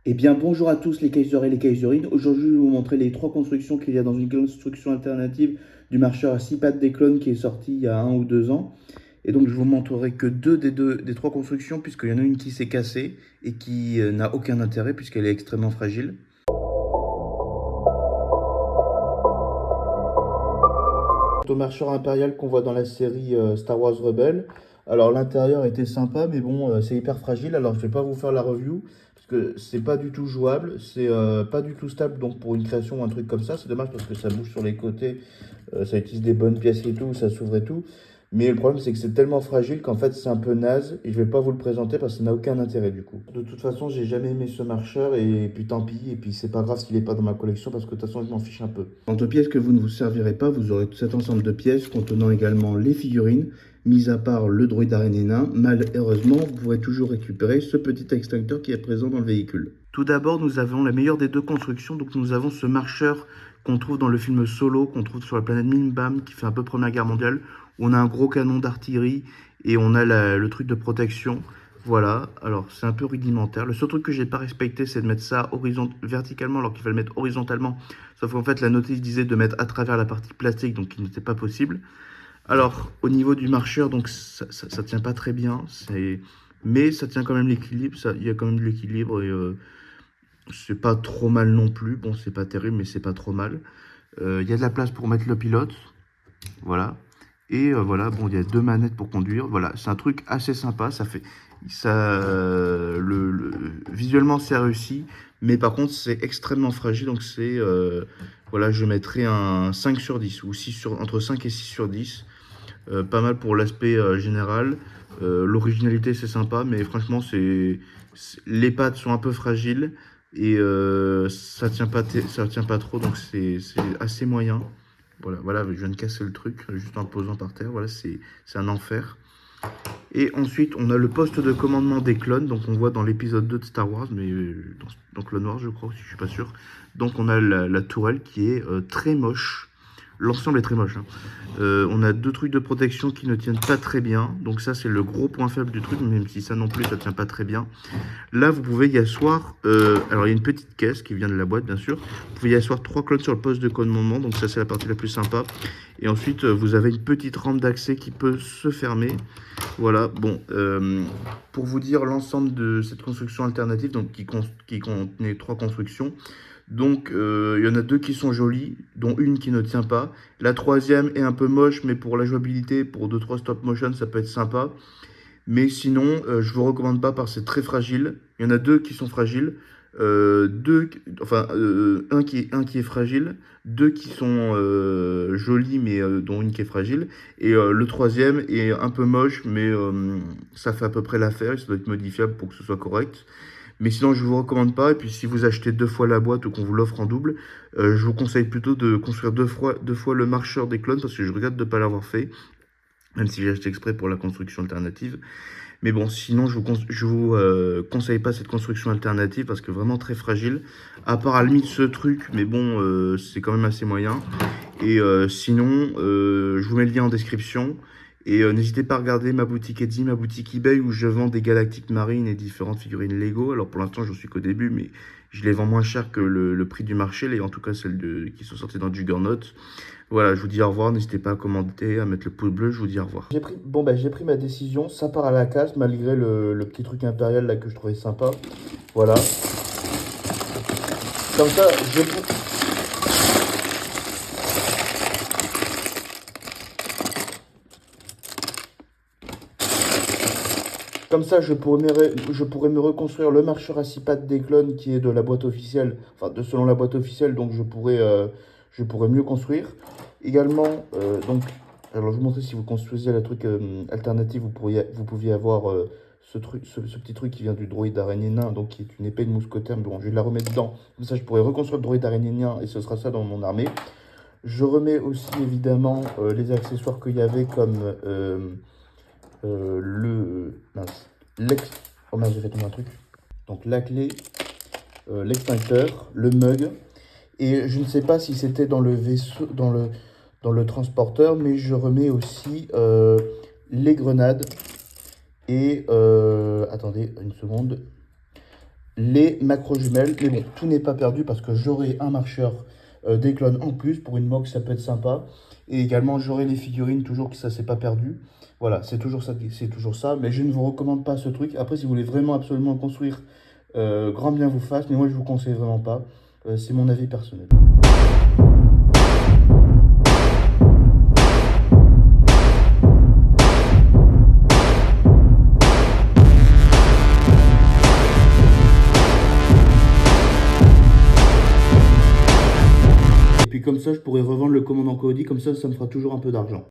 Eh bien, bonjour à tous les Kaysers et les Kaiserines. Aujourd'hui, je vais vous montrer les trois constructions qu'il y a dans une construction alternative du marcheur à 6 pattes des clones qui est sorti il y a 1 ou 2 ans. Et donc, je vous montrerai que des trois constructions, puisqu'il y en a une qui s'est cassée et qui n'a aucun intérêt puisqu'elle est extrêmement fragile. Au marcheur impérial qu'on voit dans la série Star Wars Rebels. Alors l'intérieur était sympa, mais bon, c'est hyper fragile. Alors je vais pas vous faire la review parce que c'est pas du tout jouable, c'est pas du tout stable. Donc pour une création ou un truc comme ça, c'est dommage parce que ça bouge sur les côtés, ça utilise des bonnes pièces et tout, ça s'ouvre et tout. Mais le problème, c'est que c'est tellement fragile qu'en fait, c'est un peu naze et je vais pas vous le présenter parce que ça n'a aucun intérêt du coup. De toute façon, j'ai jamais aimé ce marcheur et puis tant pis. Et puis c'est pas grave s'il est pas dans ma collection parce que de toute façon, je m'en fiche un peu. Quant aux pièces que vous ne vous servirez pas, vous aurez tout cet ensemble de pièces contenant également les figurines, mis à part le droïde araignée nain. Malheureusement, vous pourrez toujours récupérer ce petit extincteur qui est présent dans le véhicule. Tout d'abord, nous avons la meilleure des deux constructions. Donc nous avons ce marcheur qu'on trouve dans le film Solo, qu'on trouve sur la planète Minbam, qui fait un peu Première Guerre mondiale, où on a un gros canon d'artillerie et on a le truc de protection. Voilà, alors c'est un peu rudimentaire. Le seul truc que j'ai pas respecté, c'est de mettre ça verticalement alors qu'il fallait le mettre horizontalement. Sauf qu'en fait, la notice disait de mettre à travers la partie plastique, donc il n'était pas possible. Alors, au niveau du marcheur, donc ça tient pas très bien, mais ça tient quand même l'équilibre, il y a quand même de l'équilibre et c'est pas trop mal non plus. Bon, c'est pas terrible, mais c'est pas trop mal. Il y a de la place pour mettre le pilote, voilà. Et voilà, bon, il y a deux manettes pour conduire. Voilà, c'est un truc assez sympa. Visuellement, c'est réussi, mais par contre, c'est extrêmement fragile. Donc, voilà, je mettrais un 5 sur 10 ou entre 5 et 6 sur 10. Pas mal pour l'aspect général. L'originalité, c'est sympa, mais franchement, les pattes sont un peu fragiles et ça tient pas trop, donc c'est assez moyen. Voilà, voilà, je viens de casser le truc juste en le posant par terre. Voilà, c'est un enfer. Et ensuite, on a le poste de commandement des clones, donc on voit dans l'épisode 2 de Star Wars, mais dans Clone Wars, je crois, si je suis pas sûr. Donc on a la tourelle qui est très moche. L'ensemble est très moche, hein. On a deux trucs de protection qui ne tiennent pas très bien. Donc ça, c'est le gros point faible du truc, même si ça non plus, ça tient pas très bien. Là, vous pouvez y asseoir... alors, il y a une petite caisse qui vient de la boîte, bien sûr. Vous pouvez y asseoir 3 clones sur le poste de commandement. Donc ça, c'est la partie la plus sympa. Et ensuite, vous avez une petite rampe d'accès qui peut se fermer. Voilà, bon, pour vous dire l'ensemble de cette construction alternative, donc qui contenait 3 constructions. Donc, il y en a 2 qui sont jolies, dont une qui ne tient pas. La troisième est un peu moche, mais pour la jouabilité, pour 2-3 stop motion, ça peut être sympa. Mais sinon, je vous recommande pas parce que c'est très fragile. Il y en a 2 qui sont fragiles. Un qui est fragile, 2 qui sont jolis, mais dont une qui est fragile. Et le troisième est un peu moche, mais ça fait à peu près l'affaire. Ça doit être modifiable pour que ce soit correct. Mais sinon, je vous recommande pas. Et puis, si vous achetez 2 fois la boîte ou qu'on vous l'offre en double, je vous conseille plutôt de construire deux fois le marcheur des clones parce que je regrette de ne pas l'avoir fait, même si j'ai acheté exprès pour la construction alternative. Mais bon, sinon, je vous conseille pas cette construction alternative parce que vraiment très fragile. À part à la limite ce truc, mais bon, c'est quand même assez moyen. Et sinon, je vous mets le lien en description. Et n'hésitez pas à regarder ma boutique Etsy, ma boutique eBay où je vends des galactiques marines et différentes figurines Lego. Alors pour l'instant, je suis qu'au début, mais je les vends moins cher que le prix du marché, en tout cas celles qui sont sorties dans Juggernaut. Voilà, je vous dis au revoir. N'hésitez pas à commenter, à mettre le pouce bleu. Je vous dis au revoir. J'ai pris ma décision. Ça part à la casse, malgré le petit truc impérial là que je trouvais sympa. Voilà. Comme ça, je pourrais me reconstruire le marcheur à 6 pattes des clones qui est de la boîte officielle, selon la boîte officielle, donc je pourrais mieux construire. Également, alors je vous montrer si vous construisiez la truc alternative, vous pouviez avoir ce petit truc qui vient du droïde araignée nain, donc qui est une épée de mousquetaire. Mais bon, je vais la remettre dedans. Comme ça, je pourrais reconstruire le droïde araignée nain et ce sera ça dans mon armée. Je remets aussi évidemment les accessoires qu'il y avait comme mince, l'ex... Oh mince, j'ai fait tomber un truc. Donc la clé, l'extincteur, le mug. Et je ne sais pas si c'était dans le vaisseau, dans le transporteur, mais je remets aussi les grenades. Et attendez une seconde. les macros jumelles. Mais bon, tout n'est pas perdu parce que j'aurai un marcheur des clones en plus. Pour une MOC, ça peut être sympa. Et également, j'aurai les figurines, toujours que ça s'est pas perdu. Voilà, c'est toujours ça, c'est toujours ça. Mais je ne vous recommande pas ce truc. Après, si vous voulez vraiment absolument le construire, grand bien vous fasse. Mais moi, je vous conseille vraiment pas. C'est mon avis personnel. Et puis comme ça, je pourrais revendre le commandant Cody. Comme ça me fera toujours un peu d'argent.